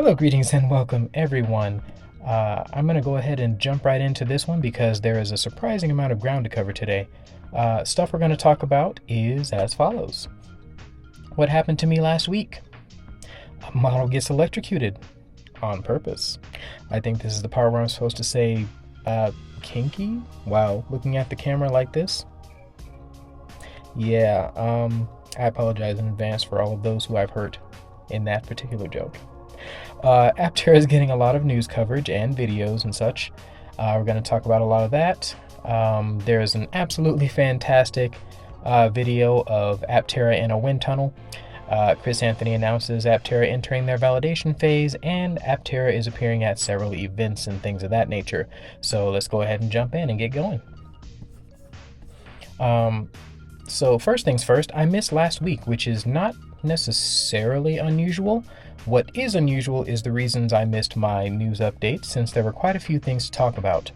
Hello, greetings, and welcome, everyone. I'm going to go ahead and jump right into this one because there is a surprising amount of ground to cover today. Stuff we're going to talk about is as follows. What happened to me last week? A model gets electrocuted on purpose. I think this is the part where I'm supposed to say kinky while looking at the camera like this. Yeah, I apologize in advance for all of those who I've hurt in that particular joke. Aptera is getting a lot of news coverage and videos and such. We're going to talk about a lot of that. There's an absolutely fantastic video of Aptera in a wind tunnel. Chris Anthony announces Aptera entering their validation phase, and Aptera is appearing at several events and things of that nature. So let's go ahead and jump in and get going. So first things first, I missed last week, which is not necessarily unusual. What is unusual is the reasons I missed my news update, since there were quite a few things to talk about.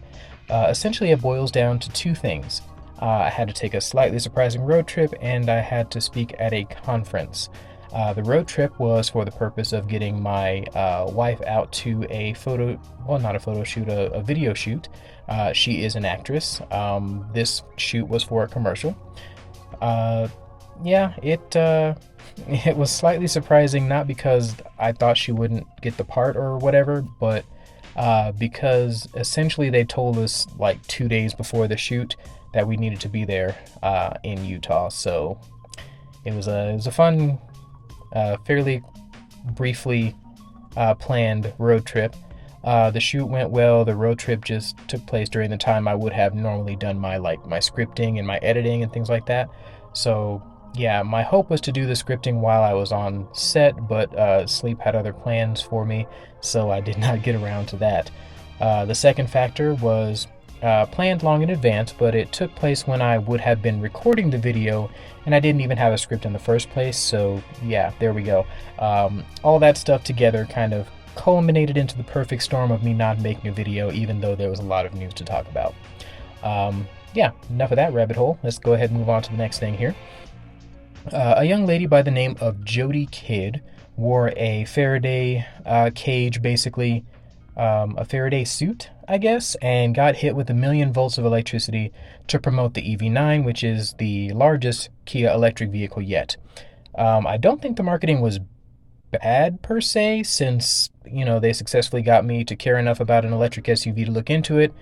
Essentially, it boils down to two things. I had to take a slightly surprising road trip, and I had to speak at a conference. The road trip was for the purpose of getting my wife out to a not a photo shoot, a video shoot. She is an actress. This shoot was for a commercial. It was slightly surprising, not because I thought she wouldn't get the part or whatever, but because essentially they told us like 2 days before the shoot that we needed to be there in Utah. So it was a fun, fairly briefly planned road trip. The shoot went well. The road trip just took place during the time I would have normally done my scripting and my editing and things like that. So yeah, my hope was to do the scripting while I was on set, but sleep had other plans for me, so I did not get around to that. The second factor was planned long in advance, but it took place when I would have been recording the video, and I didn't even have a script in the first place, so yeah, there we go. All that stuff together kind of culminated into the perfect storm of me not making a video, even though there was a lot of news to talk about. Yeah, enough of that rabbit hole. Let's go ahead and move on to the next thing here. A young lady by the name of Jody Kidd wore a Faraday cage, basically a Faraday suit, I guess, and got hit with 1,000,000 volts of electricity to promote the EV9, which is the largest Kia electric vehicle yet. I don't think the marketing was bad per se, since they successfully got me to care enough about an electric SUV to look into it,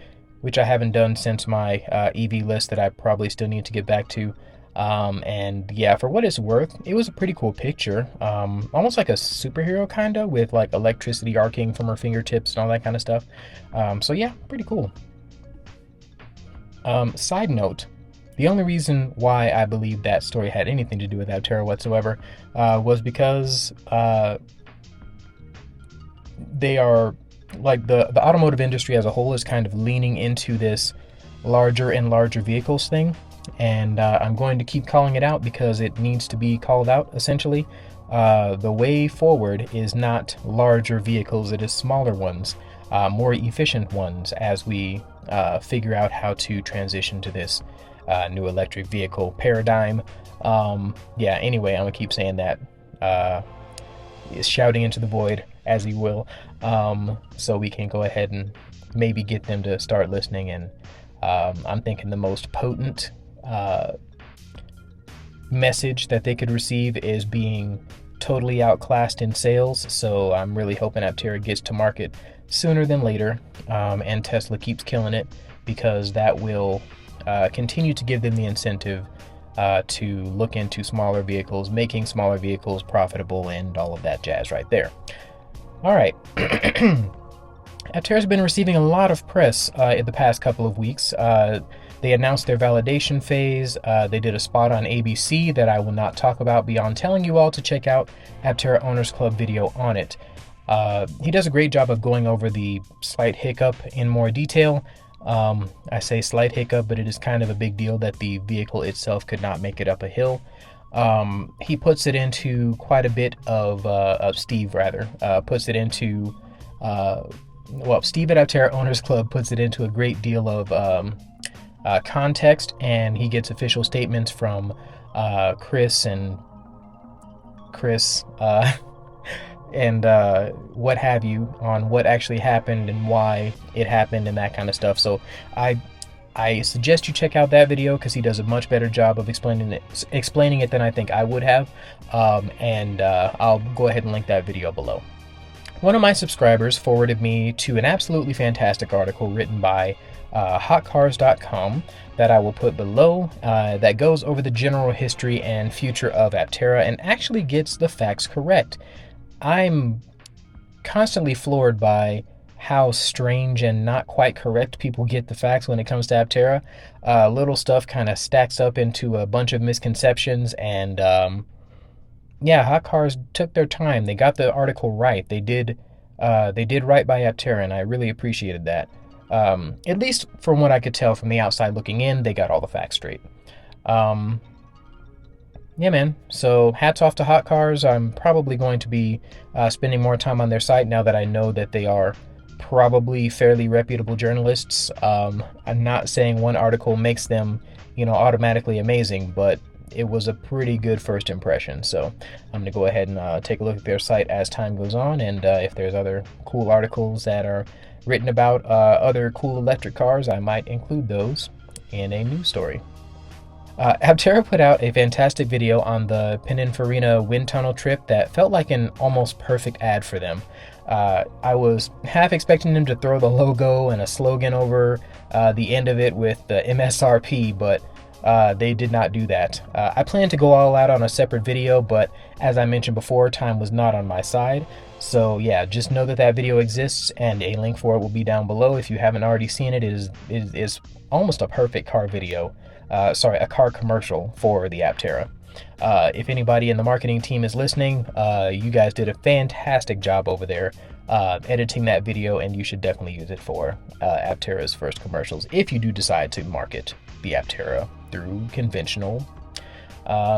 which I haven't done since my EV list that I probably still need to get back to. And yeah, for what it's worth, it was a pretty cool picture. Almost like a superhero kinda, with like electricity arcing from her fingertips and all that kind of stuff. So yeah, pretty cool. Side note, the only reason why I believe that story had anything to do with Aptera whatsoever was because they are like the automotive industry as a whole is kind of leaning into this larger and larger vehicles thing, and I'm going to keep calling it out because it needs to be called out. Essentially, the way forward is not larger vehicles, it is smaller ones, more efficient ones, as we figure out how to transition to this new electric vehicle paradigm. Yeah, anyway, I'm gonna keep saying that, shouting into the void, as you will, so we can go ahead and maybe get them to start listening. And I'm thinking the most potent message that they could receive is being totally outclassed in sales. So I'm really hoping Aptera gets to market sooner than later, and Tesla keeps killing it, because that will continue to give them the incentive to look into smaller vehicles, making smaller vehicles profitable, and all of that jazz right there. All right. Aptera's been receiving a lot of press in the past couple of weeks. They announced their validation phase. They did a spot on ABC that I will not talk about beyond telling you all to check out Aptera Owners Club video on it. He does a great job of going over the slight hiccup in more detail. I say slight hiccup, but it is kind of a big deal that the vehicle itself could not make it up a hill. He puts it into quite a bit of Steve puts it into Steve at Aptera Owners Club puts it into a great deal of context, and he gets official statements from Chris and what have you on what actually happened and why it happened and that kind of stuff. So I suggest you check out that video because he does a much better job of explaining it than I think I would have. I'll go ahead and link that video below. One of my subscribers forwarded me to an absolutely fantastic article written by Hotcars.com that I will put below that goes over the general history and future of Aptera and actually gets the facts correct. I'm constantly floored by how strange and not quite correct people get the facts when it comes to Aptera. Little stuff kind of stacks up into a bunch of misconceptions, and yeah, Hotcars took their time. They got the article right. They did right by Aptera, and I really appreciated that. At least from what I could tell from the outside looking in, they got all the facts straight. Yeah, man. So hats off to Hotcars. I'm probably going to be spending more time on their site now that I know that they are probably fairly reputable journalists. I'm not saying one article makes them, automatically amazing, but it was a pretty good first impression. So I'm going to go ahead and take a look at their site as time goes on, and if there's other cool articles that are written about other cool electric cars, I might include those in a news story. Aptera put out a fantastic video on the Pininfarina wind tunnel trip that felt like an almost perfect ad for them. I was half expecting them to throw the logo and a slogan over the end of it with the MSRP, but they did not do that. I plan to go all out on a separate video, but as I mentioned before, time was not on my side. So yeah, just know that that video exists, and a link for it will be down below if you haven't already seen it. It is almost a perfect car video. A car commercial for the Aptera. If anybody in the marketing team is listening, you guys did a fantastic job over there editing that video, and you should definitely use it for Aptera's first commercials if you do decide to market the Aptera through conventional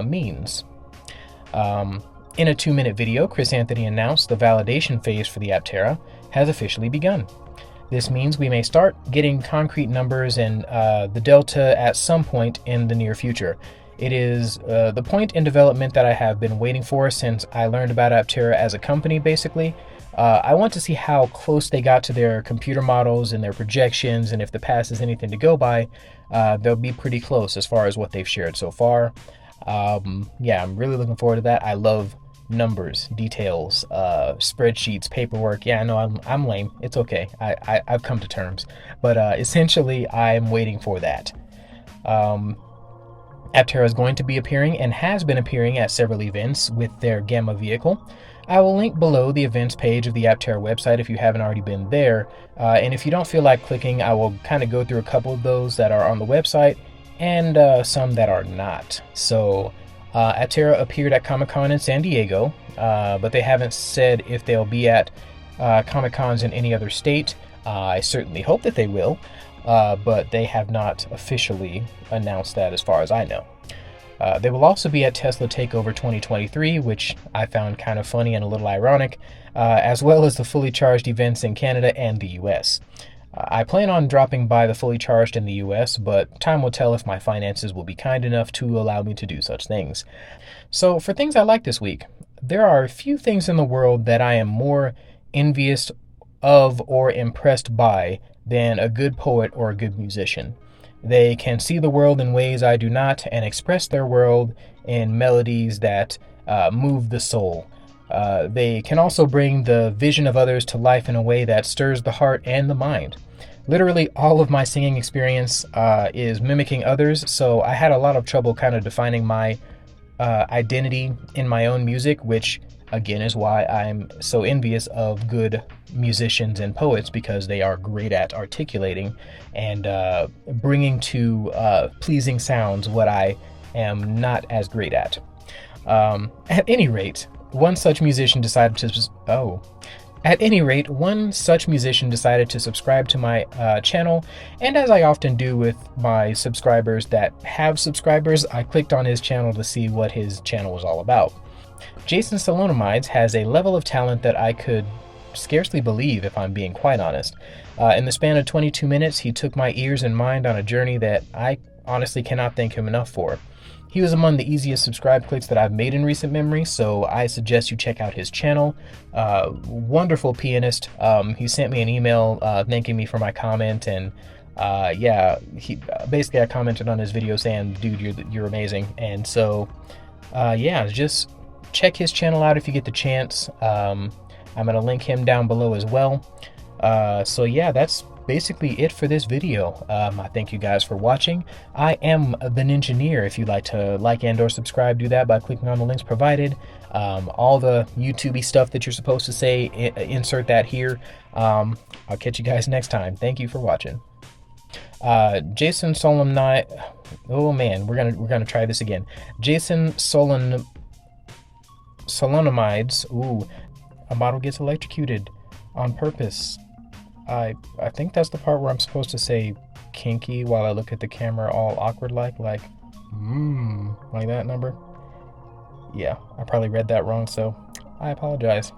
means. In a 2-minute video, Chris Anthony announced the validation phase for the Aptera has officially begun. This means we may start getting concrete numbers and the delta at some point in the near future. It is the point in development that I have been waiting for since I learned about Aptera as a company, basically. I want to see how close they got to their computer models and their projections, and if the past is anything to go by, they'll be pretty close as far as what they've shared so far. Yeah, I'm really looking forward to that. I love numbers, details, spreadsheets, paperwork. Yeah, I know I'm lame. It's okay. I've come to terms. But essentially, I'm waiting for that. Aptera is going to be appearing and has been appearing at several events with their Gamma vehicle. I will link below the events page of the Aptera website if you haven't already been there. And if you don't feel like clicking, I will kind of go through a couple of those that are on the website and some that are not. So Aptera appeared at Comic-Con in San Diego, but they haven't said if they'll be at Comic-Cons in any other state. I certainly hope that they will, but they have not officially announced that as far as I know. They will also be at Tesla Takeover 2023, which I found kind of funny and a little ironic, as well as the Fully Charged events in Canada and the US. I plan on dropping by the Fully Charged in the US, but time will tell if my finances will be kind enough to allow me to do such things. So for things I like this week, there are a few things in the world that I am more envious of or impressed by than a good poet or a good musician. They can see the world in ways I do not and express their world in melodies that move the soul. They can also bring the vision of others to life in a way that stirs the heart and the mind. Literally all of my singing experience is mimicking others, so I had a lot of trouble kind of defining my identity in my own music, which again is why I'm so envious of good musicians and poets, because they are great at articulating and bringing to pleasing sounds what I am not as great at. At any rate, one such musician decided to subscribe to my channel, and as I often do with my subscribers that have subscribers, I clicked on his channel to see what his channel was all about. Jason Solomonides has a level of talent that I could scarcely believe, if I'm being quite honest. In the span of 22 minutes, he took my ears and mind on a journey that I honestly cannot thank him enough for. he was among the easiest subscribe clicks that I've made in recent memory, so I suggest you check out his channel. Wonderful pianist. He sent me an email thanking me for my comment, and yeah, he basically, I commented on his video saying, dude, you're amazing. And so yeah, just check his channel out if you get the chance. I'm gonna link him down below as well. So yeah, that's basically it for this video. I thank you guys for watching. I am the Ninjaneer. If you'd like to like and or subscribe, do that by clicking on the links provided. All the YouTubey stuff that you're supposed to say, insert that here. I'll catch you guys next time. Thank you for watching. Jason Solomonides. Oh man, we're gonna try this again. Jason Solomonides. Ooh, a model gets electrocuted on purpose. I think that's the part where I'm supposed to say kinky while I look at the camera all awkward like that number. Yeah, I probably read that wrong, so I apologize.